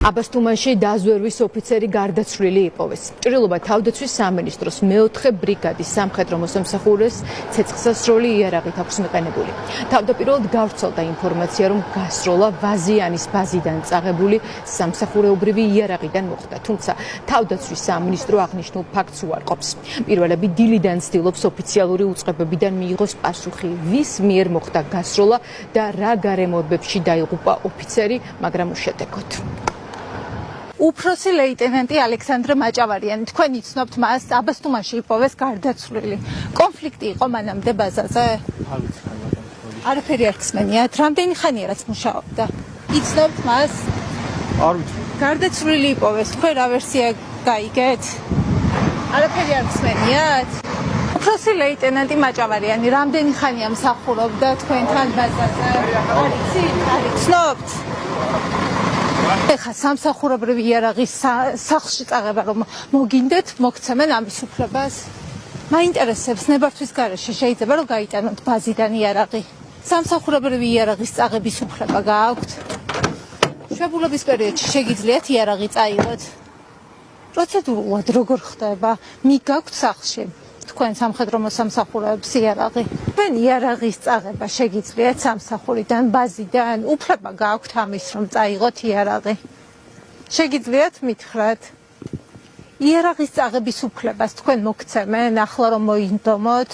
აბასთუმანში დაზვერვის ოფიცერი გარდაცვლილი იპოვეს. ჭრილობა თავდაცვის სამინისტროს მეოთხე ბრიგადის სამხედრო მოსამსახურეს ცეცხლსასროლი იარაღით აქვს მიყენებული. თავდაპირველად გავრცელდა ინფორმაცია, რომ გასროლა ვაზიანის ბაზიდან წაღებული სამსახურეობრივი იარაღიდან მოხდა, თუმცა თავდაცვის სამინისტრო აღნიშნულ ფაქტს უარყოფს. პირველები დილიდან ცდილობს ოფიციალური უწყებებიდან მიიღოს პასუხი, ვის მიერ მოხდა გასროლა და რა გარემოებებში დაიღუპა ოფიცერი, მაგრამ უშედეგოდ. უფროსი ლეიტენანტი ალექსანდრე მაჭავარიანი, თქვენ იცნობთ მას, აბასთუმანში იპოვეს გარდაცვლილი. კონფლიქტი იყო მანამდე ბაზაზე? არაფერი არ ხსენიათ, რამდენი ხანია რაც მუშაობდა? იცნობთ მას? არ ვიცი. გარდაცვლილი იპოვეს, თქვენ რა ვერსია გაიგეთ? არაფერი არ ხსენიათ? უფროსი ლეიტენანტი მაჭავარიანი, რამდენი ხანია მსახურობდა თქვენთან ბაზაზე? არ იცნობთ? ეხა სამსახურებრივი იარაღის სახლში წაღება რომ მოგინდეთ, მოგცემენ ამის უფლებას. მაინტერესებს ნებართვის გარეშე შეიძლება რომ გაიტანოთ ბაზიდან იარაღი. სამსახურებრივი იარაღის წაღების უფლება გააქვთ? შვებულობის პერიოდში შეგიძლიათ იარაღი წაიღოთ? პროცედურულად როგორ ხდება? მიგაქვთ სახლში თქვენ სამხედრო მოსამსახურეებს იარაღი? თქვენ იარაღის წაღება შეგიძლიათ სამსახურიდან, ბაზიდან, უფლება გაქვთ ამის რომ წაიღოთ იარაღი? შეგიძლიათ მითხრათ? იარაღის წაღების უფლებას თქვენ მოგცემენ ახლა რომ მოინდომოთ?